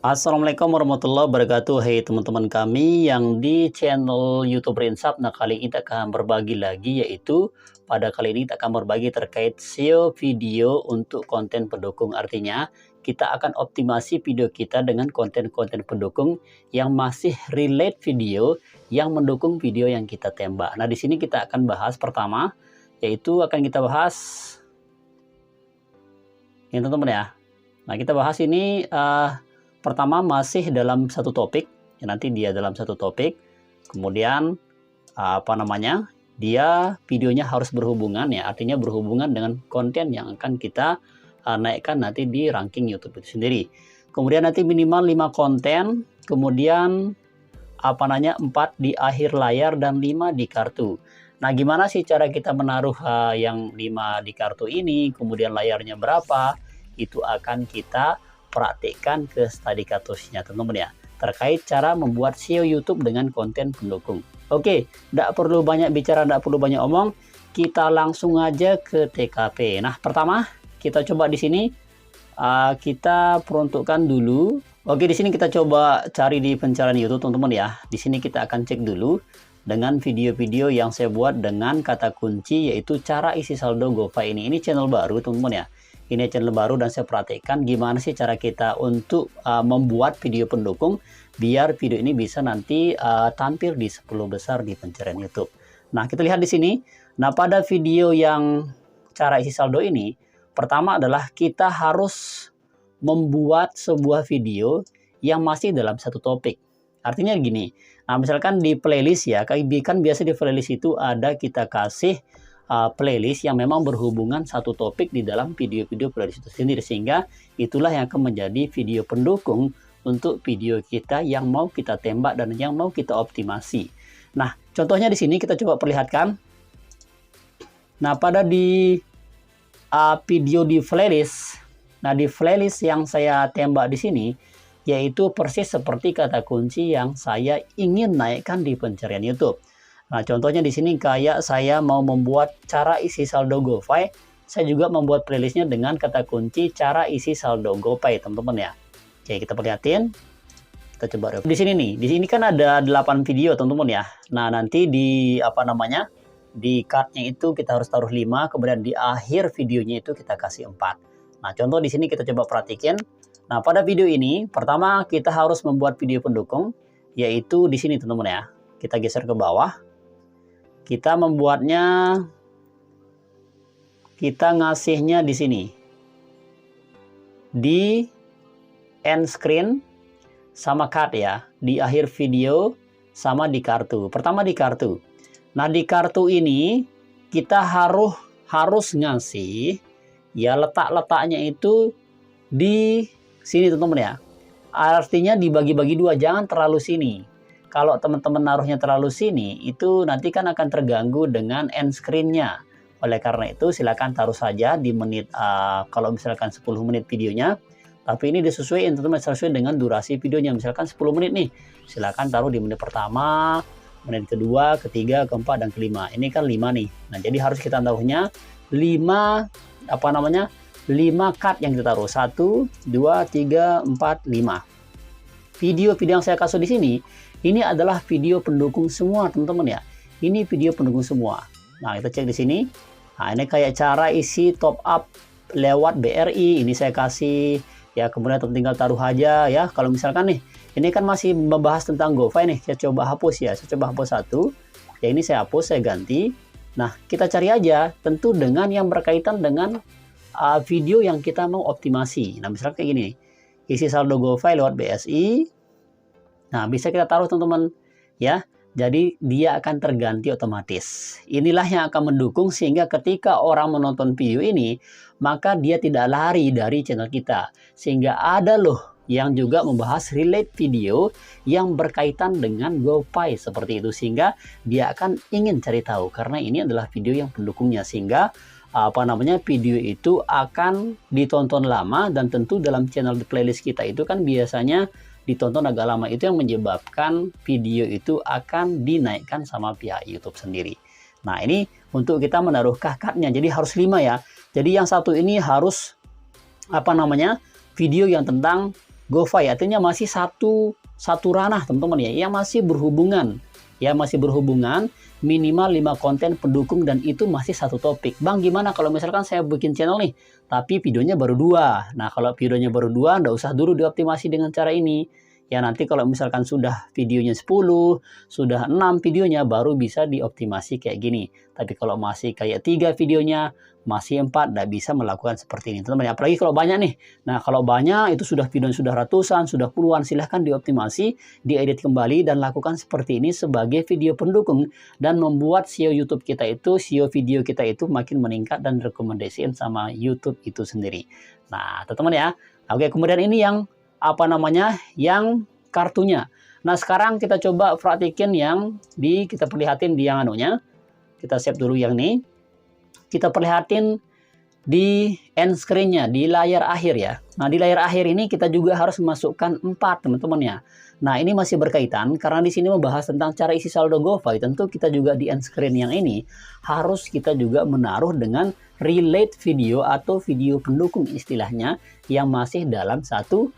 Assalamualaikum warahmatullahi wabarakatuh. Hai teman-teman kami yang di channel YouTube Rinsap. Nah, kali ini kita akan berbagi lagi, yaitu pada kali ini kita akan berbagi terkait SEO video untuk konten pendukung. Artinya kita akan optimasi video kita dengan konten-konten pendukung yang masih relate video yang mendukung video yang kita tembak. Nah, di sini kita akan bahas pertama, yaitu akan kita bahas ini teman-teman ya. Nah, kita bahas ini pertama masih dalam satu topik, ya, nanti dia dalam satu topik, kemudian dia videonya harus berhubungan, ya, artinya berhubungan dengan konten yang akan kita naikkan nanti di ranking YouTube itu sendiri. Kemudian nanti minimal 5 konten, kemudian 4 di akhir layar dan 5 di kartu. Nah, gimana sih cara kita menaruh yang 5 di kartu ini, kemudian layarnya berapa, itu akan kita praktikkan ke study katusnya teman-teman ya, terkait cara membuat SEO YouTube dengan konten pendukung. Oke, tidak perlu banyak bicara, tidak perlu banyak omong, kita langsung aja ke TKP. Nah, pertama kita coba di sini kita peruntukkan dulu. Oke, di sini kita coba cari di pencarian YouTube teman-teman ya. Di sini kita akan cek dulu dengan video-video yang saya buat dengan kata kunci, yaitu cara isi saldo GoPay ini. Ini channel baru teman-teman ya. Ini channel baru dan saya perhatikan gimana sih cara kita untuk membuat video pendukung biar video ini bisa nanti tampil di 10 besar di pencarian YouTube. Nah, kita lihat di sini. Nah, pada video yang cara isi saldo ini, pertama adalah kita harus membuat sebuah video yang masih dalam satu topik. Artinya gini. Nah, misalkan di playlist ya, kan biasa di playlist itu ada kita kasih playlist yang memang berhubungan satu topik di dalam video-video playlist itu sendiri, sehingga itulah yang akan menjadi video pendukung untuk video kita yang mau kita tembak dan yang mau kita optimasi. Nah, contohnya di sini kita coba perlihatkan. Nah, pada di video di playlist, nah di playlist yang saya tembak di sini, yaitu persis seperti kata kunci yang saya ingin naikkan di pencarian YouTube. Nah, contohnya di sini kayak saya mau membuat cara isi saldo GoPay, saya juga membuat playlistnya dengan kata kunci cara isi saldo GoPay, teman-teman ya. Oke, kita perhatiin. Kita coba di sini nih. Di sini kan ada 8 video, teman-teman ya. Nah, nanti di di cardnya itu kita harus taruh 5, kemudian di akhir videonya itu kita kasih 4. Nah, contoh di sini kita coba perhatikan. Nah, pada video ini pertama kita harus membuat video pendukung, yaitu di sini, teman-teman ya. Kita geser ke bawah. Kita membuatnya, kita ngasihnya di sini, di end screen sama card ya, di akhir video sama di kartu. Pertama di kartu. Nah, di kartu ini kita harus ngasih ya letaknya itu di sini teman-teman ya. Artinya dibagi-bagi dua, jangan terlalu sini. Kalau teman-teman naruhnya terlalu sini, itu nanti kan akan terganggu dengan end screen-nya. Oleh karena itu, silakan taruh saja di menit, kalau misalkan 10 menit videonya, tapi ini disesuaikan, teman-teman, sesuai dengan durasi videonya. Misalkan 10 menit nih, silakan taruh di menit pertama, menit kedua, ketiga, keempat, dan kelima. Ini kan 5 nih. Nah, jadi harus kita taruhnya 5, 5 cut yang kita taruh. 1, 2, 3, 4, 5. Video-video yang saya kasih di sini, ini adalah video pendukung semua, teman-teman ya. Ini video pendukung semua. Nah, kita cek di sini. Nah, ini kayak cara isi top up lewat BRI. Ini saya kasih ya, kemudian tinggal taruh aja ya. Kalau misalkan nih, ini kan masih membahas tentang GoPay nih. Saya coba hapus ya. Saya coba hapus satu. Ya, ini saya hapus, saya ganti. Nah, kita cari aja tentu dengan yang berkaitan dengan video yang kita mau optimasi. Nah, misalnya kayak gini nih. Isi saldo GoPay lewat BSI. Nah, bisa kita taruh teman-teman ya. Jadi dia akan terganti otomatis. Inilah yang akan mendukung sehingga ketika orang menonton video ini, maka dia tidak lari dari channel kita. Sehingga ada loh yang juga membahas relate video yang berkaitan dengan GoPay seperti itu, sehingga dia akan ingin cari tahu karena ini adalah video yang pendukungnya, sehingga video itu akan ditonton lama. Dan tentu dalam channel di playlist kita itu kan biasanya ditonton agak lama, itu yang menyebabkan video itu akan dinaikkan sama pihak YouTube sendiri. Nah, ini untuk kita menaruh cardnya, jadi harus 5 ya. Jadi yang satu ini harus video yang tentang GoFi, artinya masih satu ranah teman-teman ya, yang masih berhubungan. Ya, masih berhubungan, minimal 5 konten pendukung, dan itu masih satu topik. Bang, gimana kalau misalkan saya bikin channel nih, tapi videonya baru 2. Nah, kalau videonya baru 2, nggak usah dulu dioptimasi dengan cara ini. Ya, nanti kalau misalkan sudah videonya 10, sudah 6 videonya, baru bisa dioptimasi kayak gini. Tapi kalau masih kayak 3 videonya, masih 4, nggak bisa melakukan seperti ini teman-teman. Apalagi kalau banyak nih. Nah, kalau banyak itu sudah video sudah ratusan, sudah puluhan, silahkan dioptimasi, diedit kembali, dan lakukan seperti ini sebagai video pendukung, dan membuat SEO YouTube kita itu, SEO video kita itu makin meningkat dan rekomendasiin sama YouTube itu sendiri. Nah, teman-teman ya. Oke, kemudian ini yang apa namanya, yang kartunya. Nah, sekarang kita coba perhatikan yang kita perlihatin di yang anunya. Kita save dulu yang ini. Kita perlihatin di end screen-nya, di layar akhir ya. Nah, di layar akhir ini kita juga harus memasukkan 4 teman-teman ya. Nah, ini masih berkaitan karena di sini membahas tentang cara isi saldo GoFi. Tentu kita juga di end screen yang ini harus kita juga menaruh dengan relate video atau video pendukung istilahnya, yang masih dalam satu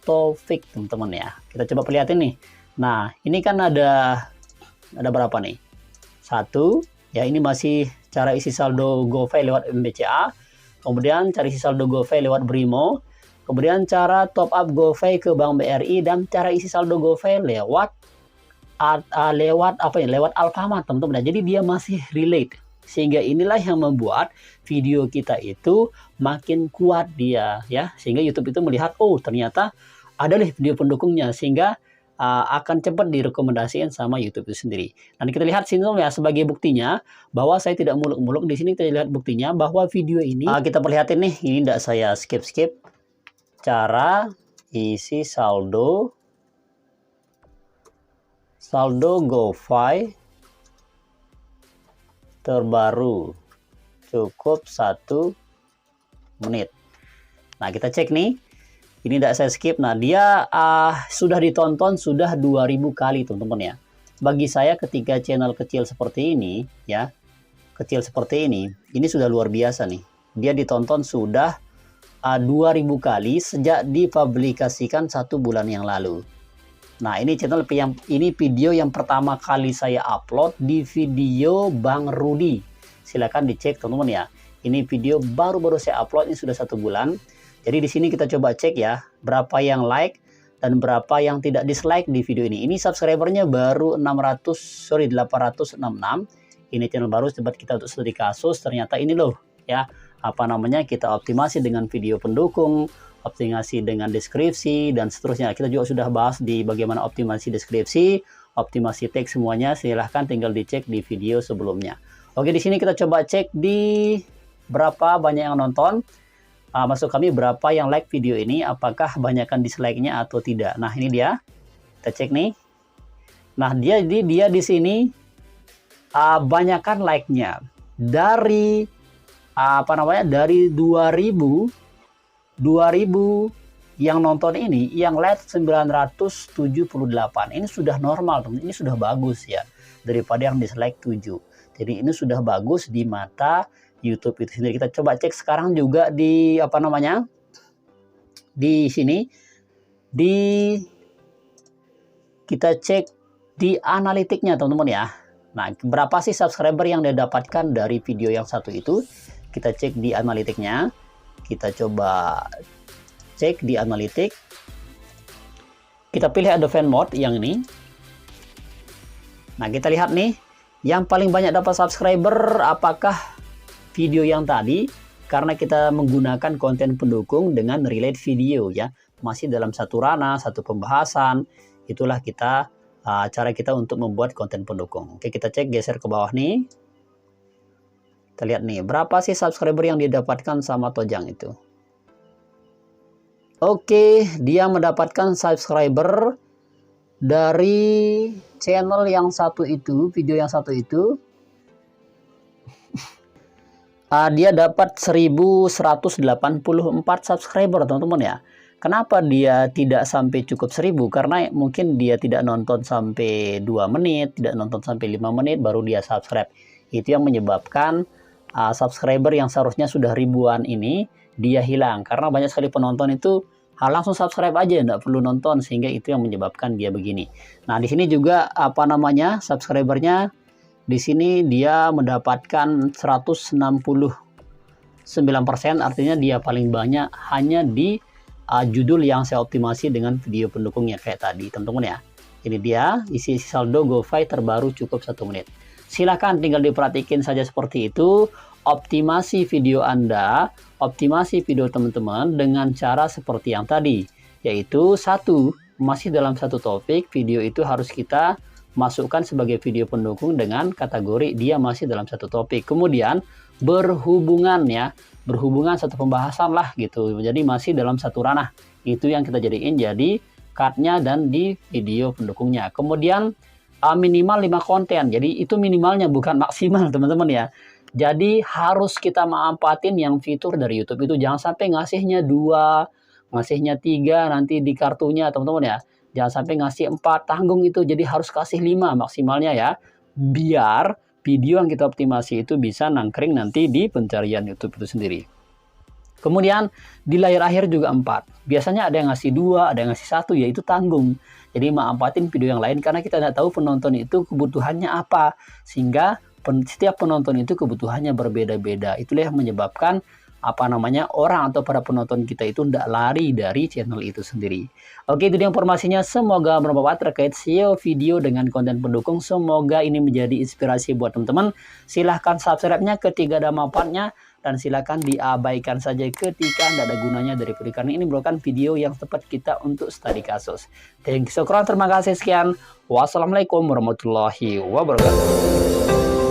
topik teman-teman ya. Kita coba perlihatin nih. Nah, ini kan ada berapa nih? 1 ya, ini masih cara isi saldo GoFi lewat MBCA. Kemudian cara isi saldo GoFi lewat Brimo. Kemudian cara top up GoFi ke Bank BRI, dan cara isi saldo GoFi lewat lewat Alfamart teman-teman. Jadi dia masih relate. Sehingga inilah yang membuat video kita itu makin kuat dia ya. Sehingga YouTube itu melihat, oh ternyata ada nih video pendukungnya, sehingga akan cepat direkomendasikan sama YouTube itu sendiri. Nanti kita lihat sini ya, sebagai buktinya bahwa saya tidak muluk-muluk. Di sini kita lihat buktinya bahwa video ini kita perlihatin nih, ini tidak saya skip cara isi saldo GoFi terbaru, cukup 1 menit. Nah, kita cek nih, ini tidak saya skip. Nah, dia sudah ditonton sudah 2000 kali teman-teman ya. Bagi saya ketika channel kecil seperti ini ya, ini sudah luar biasa nih. Dia ditonton sudah 2000 kali sejak dipublikasikan 1 bulan yang lalu. Nah, ini ini video yang pertama kali saya upload di video Bang Rudi. Silakan dicek teman-teman ya. Ini video baru saya upload, ini sudah 1 bulan. Jadi di sini kita coba cek ya, berapa yang like dan berapa yang tidak dislike di video ini. Ini subscribernya baru 866. Ini channel baru, tempat kita untuk studi kasus. Ternyata ini loh ya, apa namanya, kita optimasi dengan video pendukung, optimasi dengan deskripsi, dan seterusnya. Kita juga sudah bahas di bagaimana optimasi deskripsi, optimasi teks, semuanya silahkan tinggal dicek di video sebelumnya. Oke, di sini kita coba cek di berapa banyak yang nonton. Maksud kami berapa yang like video ini, apakah banyakkan dislike-nya atau tidak. Nah, ini dia. Kita cek nih. Nah, dia di sini banyakkan like-nya. Dari dari 2000 yang nonton ini, yang like 978. Ini sudah normal, teman. Ini sudah bagus ya, daripada yang dislike 7. Jadi ini sudah bagus di mata YouTube itu sendiri. Kita coba cek sekarang juga di di sini, kita cek di analitiknya teman-teman ya. Nah, berapa sih subscriber yang didapatkan dari video yang satu itu? Kita cek di analitiknya. Kita coba cek di analitik. Kita pilih advance mode yang ini. Nah, kita lihat nih, yang paling banyak dapat subscriber apakah video yang tadi, karena kita menggunakan konten pendukung dengan relate video ya, masih dalam satu ranah, satu pembahasan. Itulah cara kita untuk membuat konten pendukung. Oke, kita cek, geser ke bawah nih. Kita lihat nih, berapa sih subscriber yang didapatkan sama Tojang itu. Oke, dia mendapatkan subscriber dari channel yang satu itu, video yang satu itu. Dia dapat 1184 subscriber teman-teman ya. Kenapa dia tidak sampai cukup 1000? Karena mungkin dia tidak nonton sampai 2 menit, tidak nonton sampai 5 menit baru dia subscribe. Itu yang menyebabkan subscriber yang seharusnya sudah ribuan ini dia hilang. Karena banyak sekali penonton itu langsung subscribe aja, nggak perlu nonton, sehingga itu yang menyebabkan dia begini. Nah, di sini juga apa namanya, subscribernya di sini dia mendapatkan 169%, artinya dia paling banyak hanya di judul yang saya optimasi dengan video pendukungnya kayak tadi, teman-teman ya. Ini dia isi saldo GoFi terbaru cukup 1 menit. Silakan tinggal diperhatikan saja seperti itu. Optimasi video Anda, optimasi video teman-teman dengan cara seperti yang tadi, yaitu satu, masih dalam satu topik, video itu harus kita masukkan sebagai video pendukung dengan kategori dia masih dalam satu topik. Kemudian berhubungan ya, berhubungan satu pembahasan lah gitu, jadi masih dalam satu ranah. Itu yang kita jadiin jadi cardnya dan di video pendukungnya. Kemudian minimal 5 konten, jadi itu minimalnya bukan maksimal teman-teman ya. Jadi harus kita manfaatin yang fitur dari YouTube itu, jangan sampai ngasihnya 2, ngasihnya 3 nanti di kartunya teman-teman ya. Jangan sampai ngasih 4, tanggung itu, jadi harus kasih 5 maksimalnya ya. Biar video yang kita optimasi itu bisa nangkring nanti di pencarian YouTube itu sendiri. Kemudian di layar akhir juga 4. Biasanya ada yang ngasih 2, ada yang ngasih 1, ya itu tanggung. Jadi manfaatin video yang lain karena kita tidak tahu penonton itu kebutuhannya apa. Sehingga setiap penonton itu kebutuhannya berbeda-beda. Itulah yang menyebabkan apa namanya, orang atau para penonton kita itu tidak lari dari channel itu sendiri. Oke, itu dia informasinya. Semoga bermanfaat terkait SEO video dengan konten pendukung. Semoga ini menjadi inspirasi buat teman-teman. Silahkan subscribe-nya ketika ada manfaatnya, dan silahkan diabaikan saja ketika tidak ada gunanya dari video, karena ini merupakan video yang tepat kita untuk studi kasus. Thank you, terima kasih, sekian. Wassalamualaikum warahmatullahi wabarakatuh.